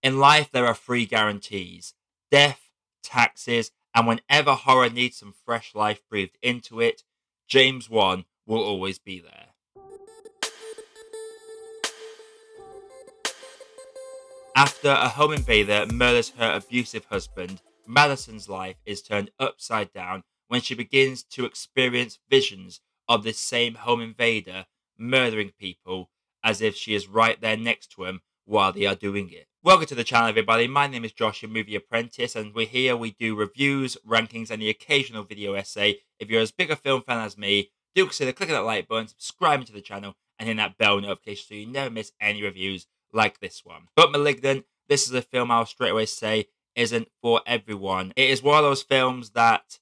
In life, there are three guarantees: death, taxes, and whenever horror needs some fresh life breathed into it, James Wan will always be there. After a home invader murders her abusive husband, Madison's life is turned upside down when she begins to experience visions of this same home invader murdering people as if she is right there next to him while they are doing it. Welcome to the channel, everybody. My name is Josh, your Movie Apprentice, and we do reviews, rankings, and the occasional video essay. If you're as big a film fan as me, do consider clicking that like button, subscribing to the channel, and hitting that bell notification so you never miss any reviews like this one. But Malignant, this is a film I'll straight away say isn't for everyone. It is one of those films that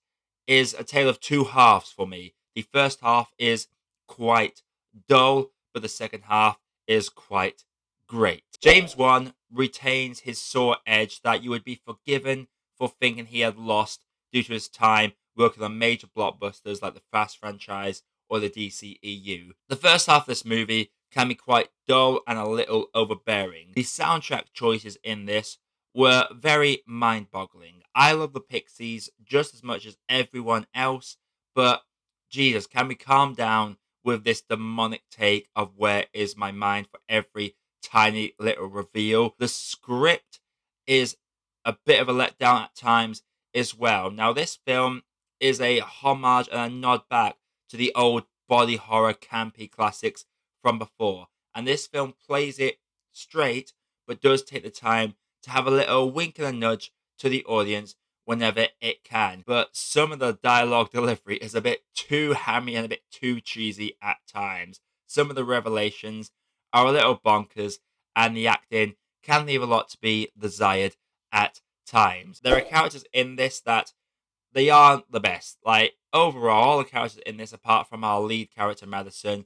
is a tale of two halves for me. The first half is quite dull, but the second half is quite great. James Wan retains his sore edge that you would be forgiven for thinking he had lost due to his time working on major blockbusters like the Fast franchise or the DCEU. The first half of this movie can be quite dull and a little overbearing. The soundtrack choices in this were very mind-boggling. I love the Pixies just as much as everyone else, but Jesus, can we calm down with this demonic take of where is my mind for every tiny little reveal? The script is a bit of a letdown at times as well. Now, this film is a homage and a nod back to the old body horror campy classics from before, and this film plays it straight but does take the time to have a little wink and a nudge to the audience whenever it can. But some of the dialogue delivery is a bit too hammy and a bit too cheesy at times. Some of the revelations are a little bonkers, and the acting can leave a lot to be desired at times. There are characters in this that they aren't the best. Like, overall, the characters in this, apart from our lead character Madison,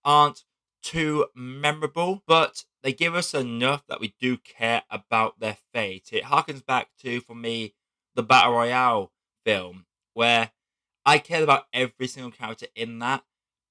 aren't too memorable, but they give us enough that we do care about their fate. It harkens back to, for me, the Battle Royale film, where I cared about every single character in that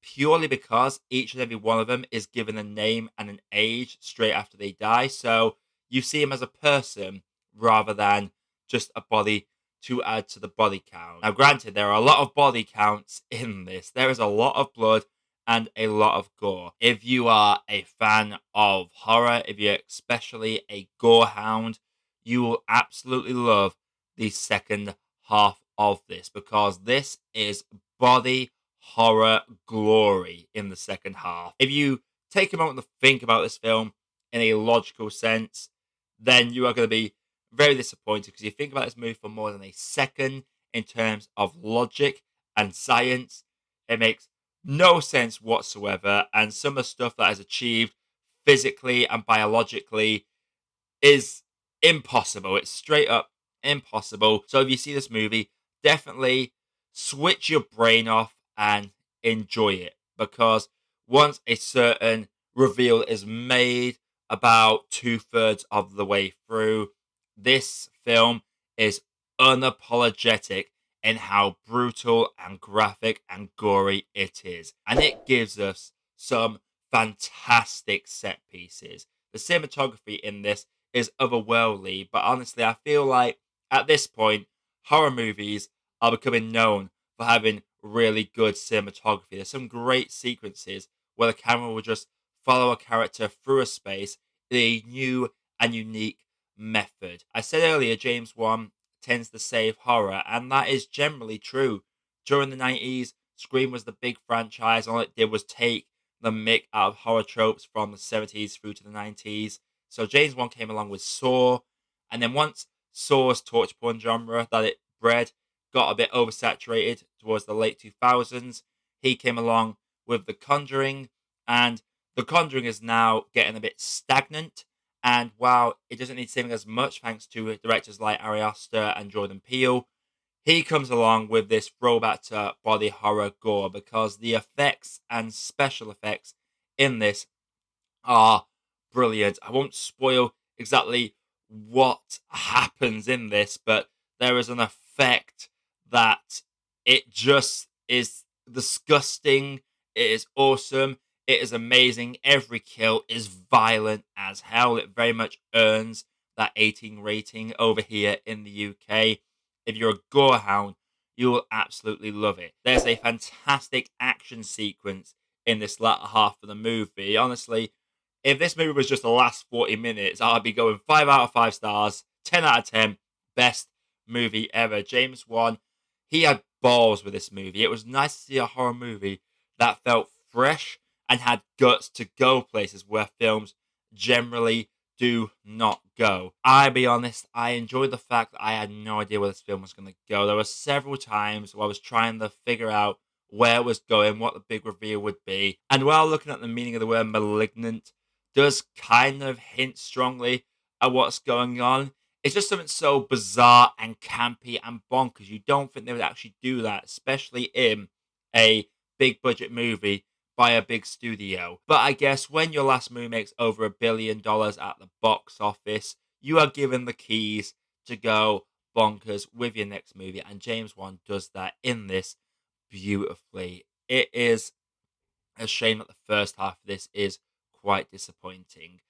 purely because each and every one of them is given a name and an age straight after they die. So you see him as a person rather than just a body to add to the body count. Now, granted, there are a lot of body counts in this. There is a lot of blood and a lot of gore. If you are a fan of horror, if you're especially a gore hound, you will absolutely love the second half of this, because this is body horror glory in the second half. If you take a moment to think about this film in a logical sense, then you are going to be very disappointed, because you think about this movie for more than a second in terms of logic and science. It makes no sense whatsoever, and some of the stuff that is achieved physically and biologically is impossible. It's straight up impossible. So if you see this movie, definitely switch your brain off and enjoy it, because once a certain reveal is made about 2/3 of the way through, this film is unapologetic in how brutal and graphic and gory it is. And it gives us some fantastic set pieces. The cinematography in this is otherworldly, but honestly, I feel like at this point, horror movies are becoming known for having really good cinematography. There's some great sequences where the camera will just follow a character through a space in a new and unique method. I said earlier, James Wan tends to save horror, and that is generally true. During the 90s, Scream was the big franchise, and all it did was take the mick out of horror tropes from the 70s through to the 90s. So James Wan came along with Saw, and then once Saw's torture porn genre that it bred got a bit oversaturated towards the late 2000s, he came along with The Conjuring, and The Conjuring is now getting a bit stagnant. And while it doesn't need saving as much thanks to directors like Ari Aster and Jordan Peele, he comes along with this throwback to body horror gore, because the effects and special effects in this are brilliant. I won't spoil exactly what happens in this, but there is an effect that it just is disgusting. It is awesome. It is amazing. Every kill is violent as hell. It very much earns that 18 rating over here in the UK. If you're a gorehound, you will absolutely love it. There's a fantastic action sequence in this latter half of the movie. Honestly, if this movie was just the last 40 minutes, I'd be going 5 out of 5 stars, 10 out of 10, best movie ever. James Wan, he had balls with this movie. It was nice to see a horror movie that felt fresh and had guts to go places where films generally do not go. I'll be honest, I enjoyed the fact that I had no idea where this film was going to go. There were several times where I was trying to figure out where it was going, what the big reveal would be. And while looking at the meaning of the word malignant does kind of hint strongly at what's going on, it's just something so bizarre and campy and bonkers. You don't think they would actually do that, especially in a big budget movie by a big studio. But I guess when your last movie makes over $1 billion at the box office, you are given the keys to go bonkers with your next movie. And James Wan does that in this beautifully. It is a shame that the first half of this is quite disappointing.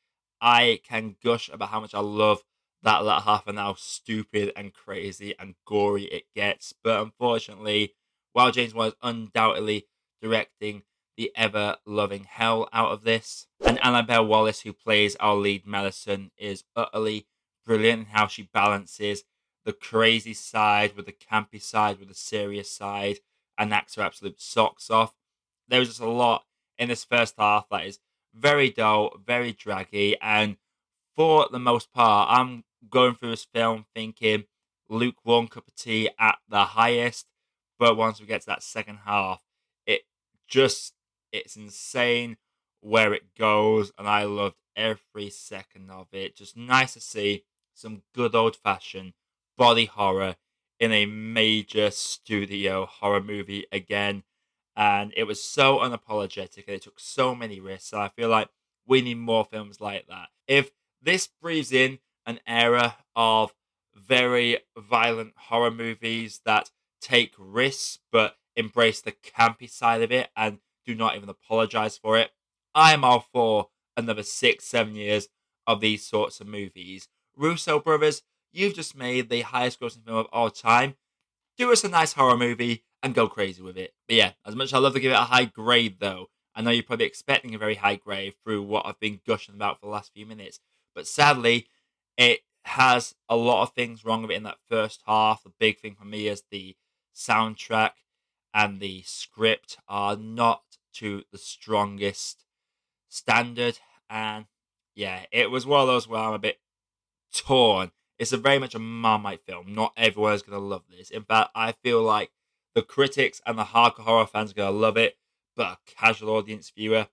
I can gush about how much I love that latter half and how stupid and crazy and gory it gets. But unfortunately, while James Wan is undoubtedly directing the ever loving hell out of this, and Annabelle Wallis, who plays our lead Mellicent, is utterly brilliant in how she balances the crazy side with the campy side with the serious side and acts her absolute socks off. There was just a lot in this first half that is very dull, very draggy, and for the most part, I'm going through this film thinking lukewarm cup of tea at the highest. But once we get to that second half, it just it's insane where it goes, and I loved every second of it. Just nice to see some good old fashioned body horror in a major studio horror movie again. And it was so unapologetic and it took so many risks. And I feel like we need more films like that. If this breathes in an era of very violent horror movies that take risks but embrace the campy side of it and do not even apologize for it, I'm all for another 6, 7 years of these sorts of movies. Russo brothers, you've just made the highest grossing film of all time. Do us a nice horror movie and go crazy with it. But yeah, as much as I love to give it a high grade, though, I know you're probably expecting a very high grade through what I've been gushing about for the last few minutes. But sadly, it has a lot of things wrong with it in that first half. The big thing for me is the soundtrack and the script are not to the strongest standard. And yeah, it was one of those where I'm a bit torn. It's a very much a Marmite film. Not everyone's gonna love this. In fact, I feel like the critics and the hardcore horror fans are gonna love it, but a casual audience viewer,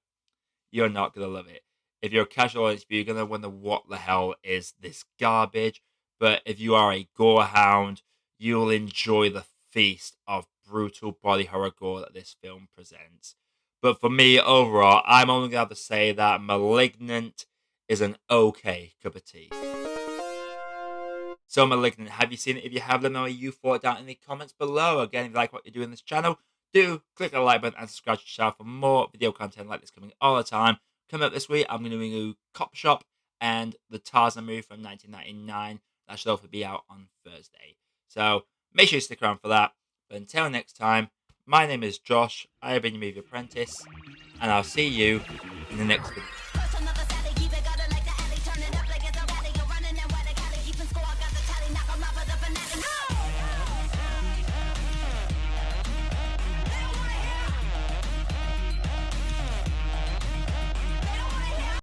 you're not gonna love it. If you're a casual audience viewer, you're gonna wonder what the hell is this garbage. But if you are a gore hound, you'll enjoy the feast of brutal body horror gore that this film presents. But for me, overall, I'm only gonna have to say that Malignant is an okay cup of tea. So Malignant, have you seen it? If you have, let me know what you thought down in the comments below. Again, if you like what you do in this channel, do click the like button and subscribe to the channel for more video content like this coming all the time. Coming up this week, I'm going to do Cop Shop and the Tarzan movie from 1999. That should hopefully be out on Thursday. So make sure you stick around for that. But until next time, my name is Josh. I have been your Movie Apprentice, and I'll see you in the next video.